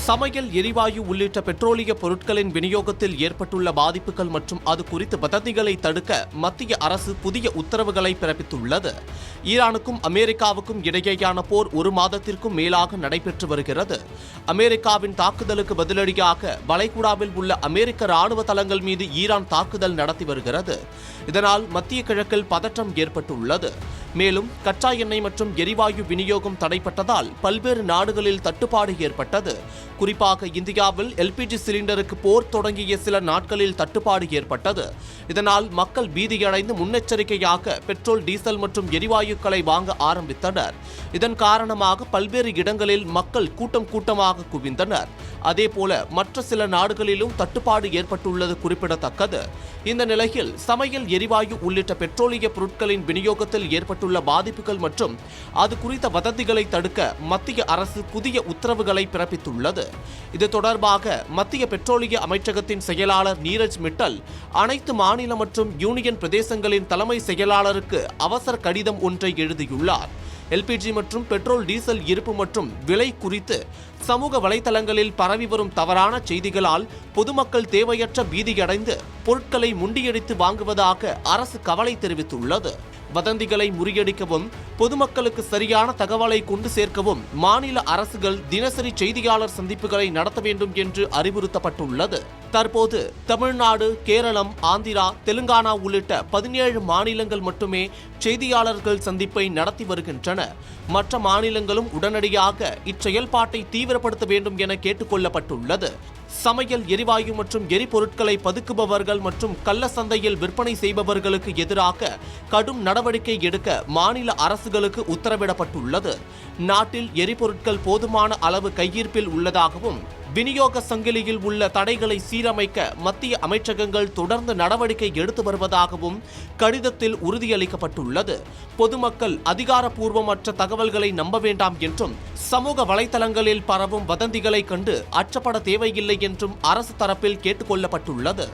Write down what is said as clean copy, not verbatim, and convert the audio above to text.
சமையல் எரிவாயு உள்ளிட்ட பெட்ரோலிய பொருட்களின் விநியோகத்தில் ஏற்பட்டுள்ள பாதிப்புகள் மற்றும் அது குறித்த வதந்திகளை தடுக்க மத்திய அரசு புதிய உத்தரவுகளை பிறப்பித்துள்ளது. ஈரானுக்கும் அமெரிக்காவுக்கும் இடையேயான போர் ஒரு மாதத்திற்கும் மேலாக நடைபெற்று வருகிறது. அமெரிக்காவின் தாக்குதலுக்கு பதிலடியாக வளைகுடாவில் உள்ள அமெரிக்க ராணுவ தளங்கள் மீது ஈரான் தாக்குதல் நடத்தி வருகிறது. இதனால் மத்திய கிழக்கில் பதற்றம் ஏற்பட்டுள்ளது. மேலும் கச்சா எண்ணெய் மற்றும் எரிவாயு விநியோகம் தடைப்பட்டதால் பல்வேறு நாடுகளில் தட்டுப்பாடு ஏற்பட்டது. குறிப்பாக இந்தியாவில் எல்பிஜி சிலிண்டருக்கு போர் தொடங்கிய சில நாட்களில் தட்டுப்பாடு ஏற்பட்டது. இதனால் மக்கள் பீதியடைந்து முன்னெச்சரிக்கையாக பெட்ரோல், டீசல் மற்றும் எரிவாயுக்களை வாங்க ஆரம்பித்தனர். இதன் காரணமாக பல்வேறு இடங்களில் மக்கள் கூட்டமாக குவிந்தனர். அதேபோல மற்ற சில நாடுகளிலும் தட்டுப்பாடு ஏற்பட்டுள்ளது குறிப்பிடத்தக்கது. இந்த நிலையில் சமையல் எரிவாயு உள்ளிட்ட பெட்ரோலிய பொருட்களின் விநியோகத்தில் ஏற்பட்டுள்ள பாதிப்புகள் மற்றும் அது குறித்த வதந்திகளை தடுக்க மத்திய அரசு புதிய உத்தரவுகளை பிறப்பித்துள்ளது. இது தொடர்பாக மத்திய பெட்ரோலிய அமைச்சகத்தின் செயலாளர் நீரஜ் மிட்டல் அனைத்து மாநில மற்றும் யூனியன் பிரதேசங்களின் தலைமை செயலாளருக்கு அவசர கடிதம் ஒன்றை எழுதியுள்ளார். எல்பிஜி மற்றும் பெட்ரோல், டீசல் இருப்பு மற்றும் விலை குறித்து சமூக வலைதளங்களில் பரவி வரும் தவறான செய்திகளால் பொதுமக்கள் தேவையற்ற பீதியடைந்து பொருட்களை முண்டியடித்து வாங்குவதாக அரசு கவலை தெரிவித்துள்ளது. வதந்திகளை முறியடிக்கவும் பொதுமக்களுக்கு சரியான தகவலை கொண்டு சேர்க்கவும் மாநில அரசுகள் தினசரி செய்தியாளர் சந்திப்புகளை நடத்த வேண்டும் என்று அறிவுறுத்தப்பட்டுள்ளது. தற்போது தமிழ்நாடு, கேரளம், ஆந்திரா, தெலுங்கானா உள்ளிட்ட 17 மாநிலங்கள் மட்டுமே செய்தியாளர்கள் சந்திப்பை நடத்தி வருகின்றன. மற்ற மாநிலங்களும் உடனடியாக இச்செயல்பாட்டை தீவிரப்படுத்த வேண்டும் என கேட்டுக் கொள்ளப்பட்டுள்ளது. சமையல் எரிவாயு மற்றும் எரிபொருட்களை பதுக்குபவர்கள் மற்றும் கள்ள சந்தையில் விற்பனை செய்பவர்களுக்கு எதிராக கடும் நடவடிக்கை எடுக்க மாநில அரசுகளுக்கு உத்தரவிடப்பட்டுள்ளது. நாட்டில் எரிபொருட்கள் போதுமான அளவு கையிருப்பில் உள்ளதாகவும் விநியோக சங்கிலியில் உள்ள தடைகளை சீரமைக்க மத்திய அமைச்சகங்கள் தொடர்ந்து நடவடிக்கை எடுத்து வருவதாகவும் கடிதத்தில் உறுதியளிக்கப்பட்டுள்ளது. பொதுமக்கள் அதிகாரப்பூர்வமற்ற தகவல்களை நம்ப வேண்டாம் என்றும் சமூக வலைதளங்களில் பரவும் வதந்திகளை கண்டு அச்சப்பட தேவையில்லை என்றும் அரசு தரப்பில் கேட்டுக் கொள்ளப்பட்டுள்ளது.